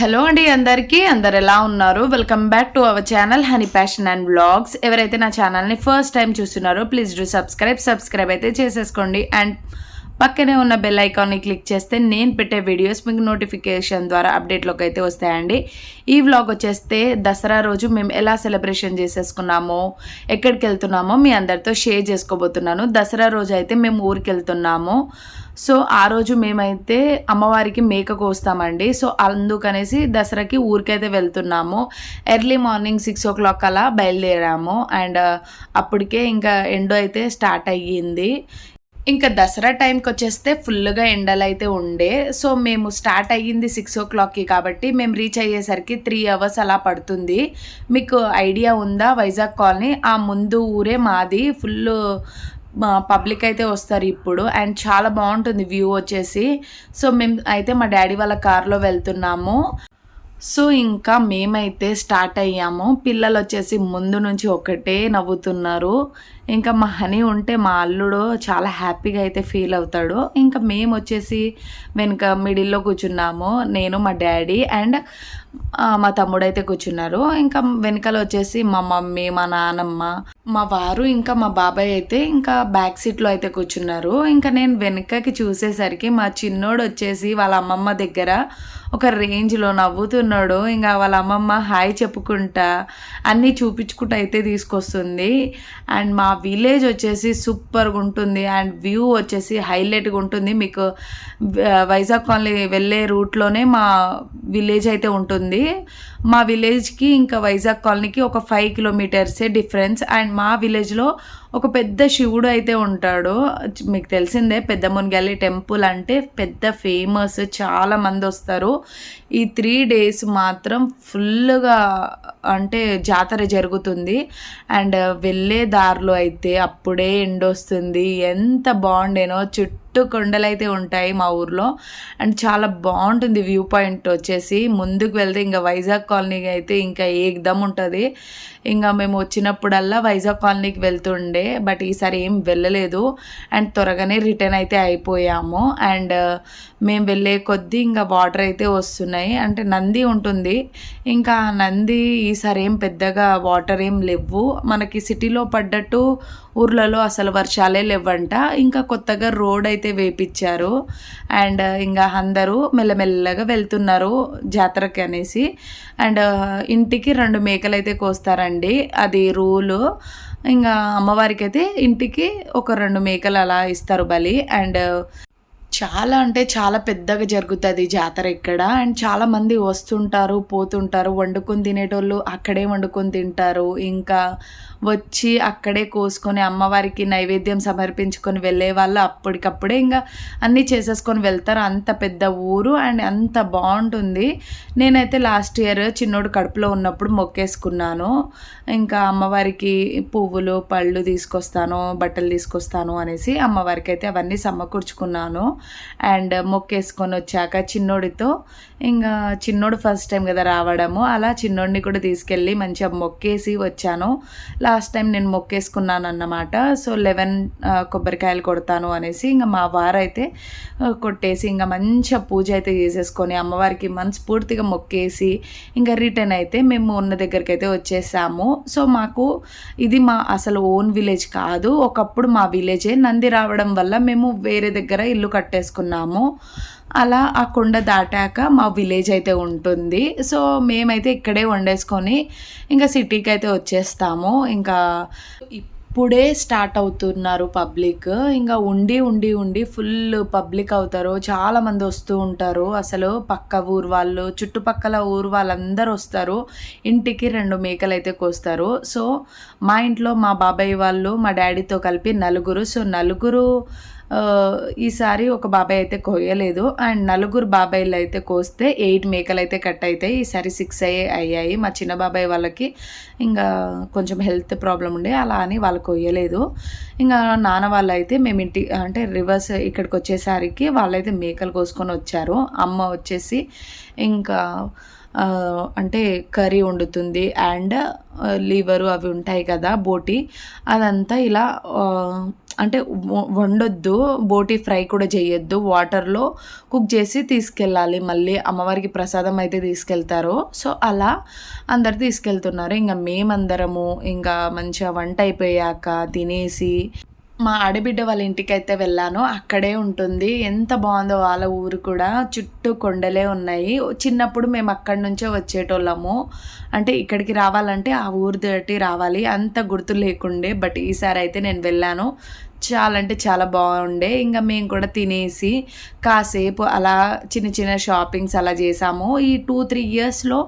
Hello అండి అందరికీ అందరు ఎలా ఉన్నారు? Welcome back to our channel honey passion and vlogs. ఎవరైతే నా ఛానల్ని ఫస్ట్ టైం చూస్తున్నారో ప్లీజ్ డూ సబ్స్క్రైబ్ అయితే చేసేసుకోండి. అండ్ పక్కనే ఉన్న బెల్ ఐకాన్ని క్లిక్ చేస్తే నేను పెట్టే వీడియోస్ మీకు నోటిఫికేషన్ ద్వారా అప్డేట్లోకి అయితే వస్తాయండి. ఈ వ్లాగ్ వచ్చేస్తే దసరా రోజు మేము ఎలా సెలబ్రేషన్ చేసేసుకున్నామో, ఎక్కడికి వెళ్తున్నామో మీ అందరితో షేర్ చేసుకోబోతున్నాను. దసరా రోజు అయితే మేము ఊరికి వెళ్తున్నాము. సో ఆ రోజు మేమైతే అమ్మవారికి మేక కోస్తామండి. సో అందుకనేసి దసరాకి ఊరికైతే వెళ్తున్నాము. ఎర్లీ మార్నింగ్ 6 o'clock అలా బయలుదేరాము. అండ్ అప్పటికే ఇంకా ఎండ అయితే స్టార్ట్ అయ్యింది. ఇంకా దసరా టైంకి వచ్చేస్తే ఫుల్గా ఎండలు అయితే ఉండే. సో మేము స్టార్ట్ అయ్యింది 6 o'clockకి కాబట్టి మేము రీచ్ అయ్యేసరికి 3 hours అలా పడుతుంది. మీకు ఐడియా ఉందా? వైజాగ్ కాలనీ ఆ ముందు ఊరే మాది. ఫుల్ పబ్లిక్ అయితే వస్తారు ఇప్పుడు. అండ్ చాలా బాగుంటుంది వ్యూ వచ్చేసి. సో మేము అయితే మా డాడీ వాళ్ళ కార్లో వెళ్తున్నాము. సో ఇంకా మేమైతే స్టార్ట్ అయ్యాము. పిల్లలు వచ్చేసి ముందు నుంచి ఒకటే నవ్వుతున్నారు. ఇంకా మా హనీ ఉంటే మా అల్లుడు చాలా హ్యాపీగా అయితే ఫీల్ అవుతాడు. ఇంకా మేము వచ్చేసి వెనుక మిడిల్లో కూర్చున్నాము. నేను, మా డాడీ అండ్ మా తమ్ముడు అయితే కూర్చున్నారు. ఇంకా వెనకాల వచ్చేసి మా మమ్మీ, మా నానమ్మ, మా వారు, ఇంకా మా బాబాయ్ అయితే ఇంకా బ్యాక్ సీట్లో అయితే కూర్చున్నారు. ఇంకా నేను వెనకకి చూసేసరికి మా చిన్నోడు వచ్చేసి వాళ్ళ అమ్మమ్మ దగ్గర ఒక రేంజ్లో నవ్వుతున్నాడు. ఇంకా వాళ్ళ అమ్మమ్మ హాయ్ చెప్పుకుంటా అన్నీ చూపించుకుంటూ అయితే తీసుకొస్తుంది. అండ్ మా విలేజ్ వచ్చేసి సూపర్గా ఉంటుంది. అండ్ వ్యూ వచ్చేసి హైలైట్గా ఉంటుంది. మీకు వైజాగ్ కాలనీ వెళ్ళే రూట్లోనే మా విలేజ్ అయితే ఉంటుంది. మా విలేజ్కి ఇంకా వైజాగ్ కాలనీకి ఒక 5 kilometers డిఫరెన్స్. అండ్ మా విలేజ్లో ఒక పెద్ద శివుడు అయితే ఉంటాడు. మీకు తెలిసిందే పెద్ద మునిగల్లి టెంపుల్ అంటే పెద్ద ఫేమస్, చాలా మంది వస్తారు. ఈ 3 days మాత్రం ఫుల్గా అంటే జాతర జరుగుతుంది. అండ్ వెళ్ళే దారిలో అయితే అప్పుడే ఎండొస్తుంది. ఎంత బాగుండేనో. చుట్టూ కొండలు అయితే ఉంటాయి మా ఊర్లో. అండ్ చాలా బాగుంటుంది వ్యూ పాయింట్ వచ్చేసి. ముందుకు వెళ్తే ఇంకా వైజాగ్ కాలనీకి అయితే ఇంకా ఏకదం ఉంటుంది. ఇంకా మేము వచ్చినప్పుడల్లా వైజాగ్ కాలనీకి వెళ్తుండే, బట్ ఈసారి ఏం వెళ్ళలేదు. అండ్ త్వరగానే రిటర్న్ అయితే అయిపోయాము. అండ్ మేము వెళ్ళే కొద్దీ ఇంకా వాటర్ అయితే వస్తున్నాయి. అంటే నంది ఉంటుంది. ఇంకా నంది ఈసారి ఏం పెద్దగా వాటర్ ఏం లేవు. మనకి సిటీలో పడ్డట్టు ఊర్లలో అసలు వర్షాలే లేవంట. ఇంకా కొత్తగా రోడ్ అయితే వేపించారు. అండ్ ఇంకా అందరూ మెల్లమెల్లగా వెళ్తున్నారు జాతరకి అనేసి. అండ్ ఇంటికి 2 మేకలు అయితే కోస్తారండి, అది రూలు. ఇంకా అమ్మవారికి అయితే ఇంటికి ఒక 2 మేకలు అలా ఇస్తారు బలి. అండ్ చాలా అంటే చాలా పెద్దగా జరుగుతుంది జాతర ఇక్కడ. అండ్ చాలామంది వస్తుంటారు, పోతుంటారు. వండుకొని తినేటోళ్ళు అక్కడే వండుకొని తింటారు. ఇంకా వచ్చి అక్కడే కోసుకొని అమ్మవారికి నైవేద్యం సమర్పించుకొని వెళ్ళే వాళ్ళు అప్పటికప్పుడే ఇంకా అన్నీ చేసేసుకొని వెళ్తారు. అంత పెద్ద ఊరు అండ్ అంత బాగుంటుంది. నేనైతే లాస్ట్ ఇయర్ చిన్నోడు కడుపులో ఉన్నప్పుడు మొక్కేసుకున్నాను. ఇంకా అమ్మవారికి పువ్వులు, పళ్ళు తీసుకొస్తాను, బట్టలు తీసుకొస్తాను అనేసి అమ్మవారికి అయితే అవన్నీ సమకూర్చుకున్నాను. అండ్ మొక్కేసుకొని వచ్చాక చిన్నోడితో, ఇంకా చిన్నోడు ఫస్ట్ టైం కదా రావడము, అలా చిన్నోడిని కూడా తీసుకెళ్ళి మంచిగా మొక్కేసి వచ్చాను. లాస్ట్ టైం నేను మొక్కేసుకున్నాను అన్నమాట. సో 11 కొబ్బరికాయలు కొడతాను అనేసి ఇంకా మా వారైతే కొట్టేసి ఇంకా మంచిగా పూజ అయితే చేసేసుకొని అమ్మవారికి మనస్ఫూర్తిగా మొక్కేసి ఇంకా రిటర్న్ అయితే మేము ఉన్న దగ్గరికి అయితే వచ్చేసాము. సో మాకు ఇది మా అసలు ఓన్ విలేజ్ కాదు, ఒకప్పుడు మా విలేజే. నంది రావడం వల్ల మేము వేరే దగ్గర ఇల్లు కట్టేసుకున్నాము. అలా ఆ కొండ దాటాక మా విలేజ్ అయితే ఉంటుంది. సో మేమైతే ఇక్కడే వండేసుకొని ఇంకా సిటీకి అయితే వచ్చేస్తాము. ఇంకా ఇప్పుడే స్టార్ట్ అవుతున్నారు పబ్లిక్. ఇంకా ఉండి ఫుల్ పబ్లిక్ అవుతారు. చాలామంది వస్తూ ఉంటారు. అసలు పక్క ఊరు వాళ్ళు, చుట్టుపక్కల ఊరు వాళ్ళందరూ వస్తారు. ఇంటికి 2 మేకలు అయితే కోస్తారు. సో మా ఇంట్లో మా బాబాయ్ వాళ్ళు మా డాడీతో కలిపి 4. సో 4 ఈసారి ఒక బాబాయ్ అయితే కోయలేదు. అండ్ 4 బాబాయిలు అయితే కోస్తే 8 మేకలు అయితే కట్ అవుతాయి. ఈసారి 6 అయ్యాయి. మా చిన్న బాబాయ్ వాళ్ళకి ఇంకా కొంచెం హెల్త్ ప్రాబ్లం ఉండే, అలా అని వాళ్ళు కోయలేదు. ఇంకా నాన్న వాళ్ళు అయితే మేము ఇంటి అంటే రివర్స్ ఇక్కడికి వచ్చేసరికి వాళ్ళైతే మేకలు కోసుకొని వచ్చారు. అమ్మ వచ్చేసి ఇంకా అంటే కర్రీ వండుతుంది అండ్ లివరు అవి ఉంటాయి కదా బోటి, అదంతా ఇలా అంటే వండొద్దు, బోటి ఫ్రై కూడా చేయొద్దు, వాటర్లో కుక్ చేసి తీసుకెళ్ళాలి, మళ్ళీ అమ్మవారికి ప్రసాదం అయితే తీసుకెళ్తారు. సో అలా అందరు తీసుకెళ్తున్నారు. ఇంకా మేమందరము ఇంకా మంచిగా వంట అయిపోయాక తినేసి మా ఆడబిడ్డ వాళ్ళ ఇంటికైతే వెళ్ళాను. అక్కడే ఉంటుంది. ఎంత బాగుందో వాళ్ళ ఊరు కూడా, చుట్టూ కొండలే ఉన్నాయి. చిన్నప్పుడు మేము అక్కడి నుంచే వచ్చేటోళ్ళము. అంటే ఇక్కడికి రావాలంటే ఆ ఊరు దాటి రావాలి, అంత గుర్తు లేకుండే. బట్ ఈసారి అయితే నేను వెళ్ళాను. చాలా అంటే చాలా బాగుండే. ఇంకా మేము కూడా తినేసి కాసేపు అలా చిన్న చిన్న షాపింగ్స్ అలా చేసాము. ఈ 2-3 ఇయర్స్లో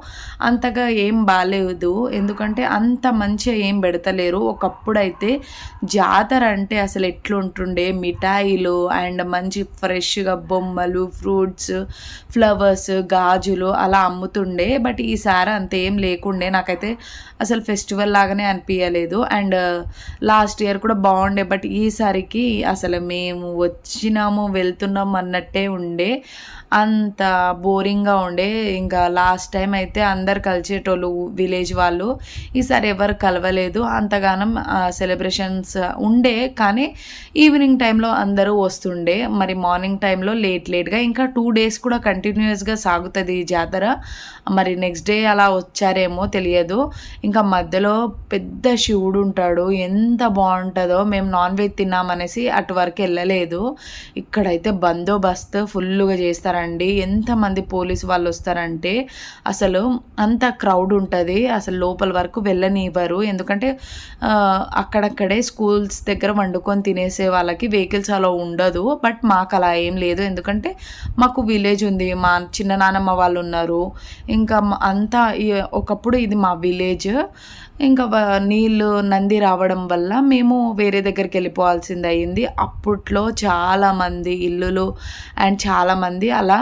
అంతగా ఏం బాగాలేదు, ఎందుకంటే అంత మంచిగా ఏం పెడతలేరు. ఒకప్పుడైతే జాతర అంటే అసలు ఎట్లుంటుండే, మిఠాయిలు అండ్ మంచి ఫ్రెష్గా బొమ్మలు, ఫ్రూట్స్, ఫ్లవర్స్, గాజులు అలా అమ్ముతుండే. బట్ ఈసారి అంత ఏం లేకుండే, నాకైతే అసలు ఫెస్టివల్ లాగానే అనిపించలేదు. అండ్ లాస్ట్ ఇయర్ కూడా బాగుండే, బట్ ఈసారికి అసలు మేము వచ్చినాము వెళ్తున్నాము అన్నట్టే ఉండే, అంత బోరింగ్గా ఉండే. ఇంకా లాస్ట్ టైం అయితే అందరు కలిసేటోళ్ళు విలేజ్ వాళ్ళు, ఈసారి ఎవరు కలవలేదు. అంతగానం సెలబ్రేషన్స్ ఉండే, కానీ ఈవినింగ్ టైంలో అందరూ వస్తుండే. మరి మార్నింగ్ టైంలో లేట్గా ఇంకా 2 days కూడా కంటిన్యూస్గా సాగుతుంది ఈ జాతర. మరి నెక్స్ట్ డే అలా వచ్చారేమో తెలియదు. ఇంకా మధ్యలో పెద్ద శివుడు ఉంటాడు, ఎంత బాగుంటుందో. మేము నాన్ వెజ్ తిన్నామనేసి అటు వరకు వెళ్ళలేదు. ఇక్కడైతే బందోబస్తు ఫుల్గా చేస్తారండి. ఎంతమంది పోలీసు వాళ్ళు వస్తారంటే అసలు అంత క్రౌడ్ ఉంటుంది, అసలు లోపల వరకు వెళ్ళనివ్వరు. ఎందుకంటే అక్కడక్కడే స్కూల్స్ దగ్గర వండుకొని తినేసే వాళ్ళకి వెహికల్స్ అలా ఉండదు. బట్ మాకు అలా ఏం లేదు, ఎందుకంటే మాకు విలేజ్ ఉంది, మా చిన్న నానమ్మ వాళ్ళు ఉన్నారు. ఇంకా అంతా ఒకప్పుడు ఇది మా విలేజ్. ఇంకా నీళ్ళు నంది రావడం వల్ల మేము వేరే దగ్గరికి వెళ్ళిపోవాల్సింది అయింది. అప్పట్లో చాలామంది ఇల్లులు అండ్ చాలామంది అలా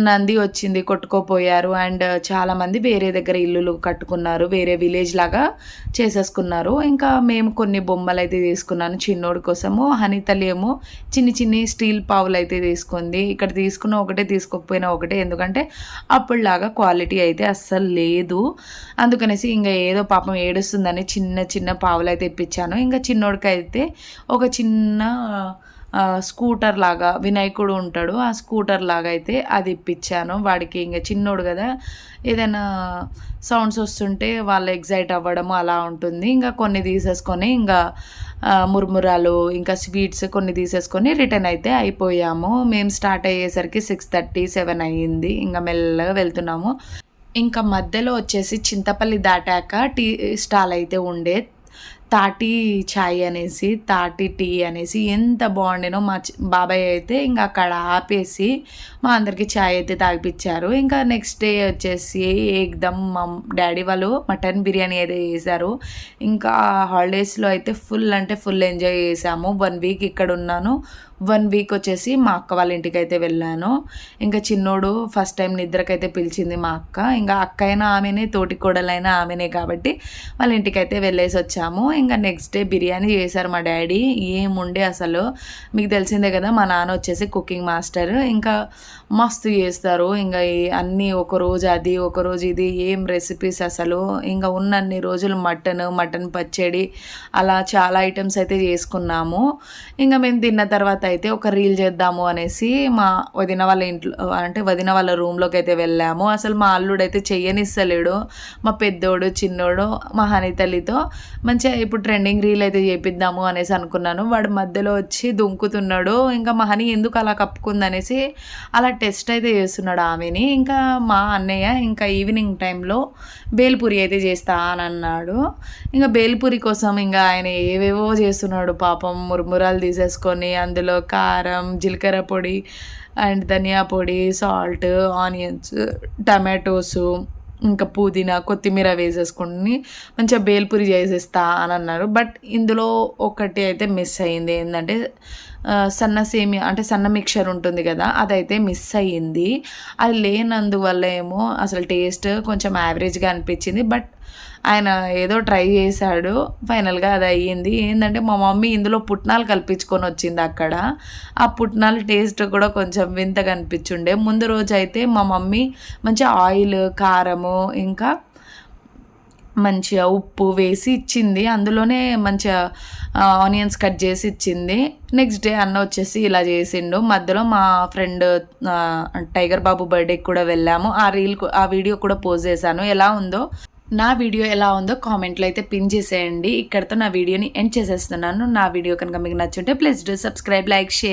నంది వచ్చింది కొట్టుకోపోయారు. అండ్ చాలామంది వేరే దగ్గర ఇల్లులు కట్టుకున్నారు, వేరే విలేజ్ లాగా చేసేసుకున్నారు. ఇంకా మేము కొన్ని బొమ్మలు అయితే తీసుకున్నాను చిన్నోడి కోసము. హనితల్లి ఏమో చిన్ని స్టీల్ పావులు అయితే తీసుకుంది. ఇక్కడ తీసుకున్న ఒకటే, తీసుకోకపోయినా ఒకటే, ఎందుకంటే అప్పుడులాగా క్వాలిటీ అయితే అస్సలు లేదు. అందుకనేసి ఇంకా ఏదో పాపం ఏడుస్తుందని చిన్న పావులు అయితే ఇప్పించాను. ఇంకా చిన్నోడికి అయితే ఒక చిన్న స్కూటర్ లాగా, వినాయకుడు ఉంటాడు, ఆ స్కూటర్ లాగా అయితే అది ఇప్పించాను వాడికి. ఇంకా చిన్నోడు కదా, ఏదైనా సౌండ్స్ వస్తుంటే వాళ్ళు ఎగ్జైట్ అవ్వడము అలా ఉంటుంది. ఇంకా కొన్ని తీసేసుకొని ఇంకా మురుమురాలు ఇంకా స్వీట్స్ కొన్ని తీసేసుకొని రిటర్న్ అయితే అయిపోయాము. మేము స్టార్ట్ అయ్యేసరికి 6:30-7 అయ్యింది. ఇంకా మెల్లగా వెళ్తున్నాము. ఇంకా మధ్యలో వచ్చేసి చింతపల్లి దాటాక టీ స్టాల్ అయితే ఉండే, తాటి ఛాయ్ అనేసి, తాటి టీ అనేసి ఎంత బాగుండేనో. మా బాబాయ్ అయితే ఇంకా అక్కడ ఆపేసి మా అందరికీ ఛాయ్ అయితే తాగిపించారు. ఇంకా నెక్స్ట్ డే వచ్చేసి ఏకదమ్ మా డాడీ వాళ్ళు మటన్ బిర్యానీ అయితే చేశారు. ఇంకా హాలిడేస్లో అయితే ఫుల్ అంటే ఫుల్ ఎంజాయ్ చేసాము. 1 week ఇక్కడ ఉన్నాను, 1 week వచ్చేసి మా అక్క వాళ్ళ ఇంటికి అయితే వెళ్ళాను. ఇంకా చిన్నోడు ఫస్ట్ టైం నిద్రకైతే పిలిచింది మా అక్క. ఇంకా అక్క అయినా ఆమెనే, తోటి కోడలైనా ఆమెనే, కాబట్టి వాళ్ళ ఇంటికి అయితే వెళ్ళేసి వచ్చాము. ఇంకా నెక్స్ట్ డే బిర్యానీ చేశారు మా డాడీ. ఏముండే అసలు, మీకు తెలిసిందే కదా, మా నాన్న వచ్చేసి కుకింగ్ మాస్టర్, ఇంకా మస్తు చేస్తారు. ఇంకా అన్నీ ఒకరోజు అది ఒకరోజు ఇది, ఏం రెసిపీస్ అసలు. ఇంకా ఉన్నన్ని రోజులు మటన్ పచ్చడి అలా చాలా ఐటమ్స్ అయితే చేసుకున్నాము. ఇంకా మేము తిన్న తర్వాత అయితే ఒక రీల్ చేద్దాము అనేసి మా వదిన వాళ్ళ ఇంట్లో, అంటే వదిన వాళ్ళ రూమ్లోకి అయితే వెళ్ళాము. అసలు మా అల్లుడైతే చెయ్యనిస్తలేడు. మా పెద్దోడు చిన్నోడు మా హనితల్లితో మంచిగా ఇప్పుడు ట్రెండింగ్ రీల్ అయితే చేపిద్దాము అనేసి అనుకున్నాను. వాడు మధ్యలో వచ్చి దుంకుతున్నాడు. ఇంకా మా హని ఎందుకు అలా కప్పుకుందనేసి అలా టెస్ట్ అయితే చేస్తున్నాడు ఆమెని. ఇంకా మా అన్నయ్య ఇంకా ఈవినింగ్ టైంలో బేల్పూరి అయితే చేస్తా అని అన్నాడు. ఇంకా బేల్పూరి కోసం ఇంకా ఆయన ఏవేవో చేస్తున్నాడు పాపం. మురుమురాలు తీసేసుకొని అందులో కారం, జీలకర్ర పొడి అండ్ ధనియా పొడి, సాల్ట్, ఆనియన్స్, టమాటోసు, ఇంకా పుదీనా, కొత్తిమీర వేసేసుకొని మంచిగా బేల్పూరి చేసేస్తా అని అన్నారు. బట్ ఇందులో ఒకటి అయితే మిస్ అయ్యింది. ఏంటంటే సన్న సేమియా, అంటే సన్న మిక్చర్ ఉంటుంది కదా, అదైతే మిస్ అయ్యింది. అది లేనందువల్ల ఏమో అసలు టేస్ట్ కొంచెం యావరేజ్గా అనిపించింది. బట్ ఆయన ఏదో ట్రై చేశాడు, ఫైనల్గా అది అయ్యింది. ఏంటంటే మా మమ్మీ ఇందులో పుట్నాలు కల్పించుకొని వచ్చింది అక్కడ. ఆ పుట్నాలు టేస్ట్ కూడా కొంచెం వింతగా అనిపించుండే. ముందు రోజు అయితే మా మమ్మీ మంచిగా ఆయిల్, కారము, ఇంకా మంచిగా ఉప్పు వేసి ఇచ్చింది. అందులోనే మంచిగా ఆనియన్స్ కట్ చేసి ఇచ్చింది. నెక్స్ట్ డే అన్న వచ్చేసి ఇలా చేసిండు. మధ్యలో మా ఫ్రెండ్ టైగర్ బాబు బర్త్డేకి కూడా వెళ్ళాము. ఆ వీడియో కూడా పోస్ట్ చేశాను. నా వీడియో ఎలా ఉందో కామెంట్లో అయితే పిన్ చేసేయండి. ఇక్కడితో నా వీడియోని ఎండ్ చేసేస్తున్నాను. నా వీడియో కనుక మీకు నచ్చుంటే please do subscribe, like, share.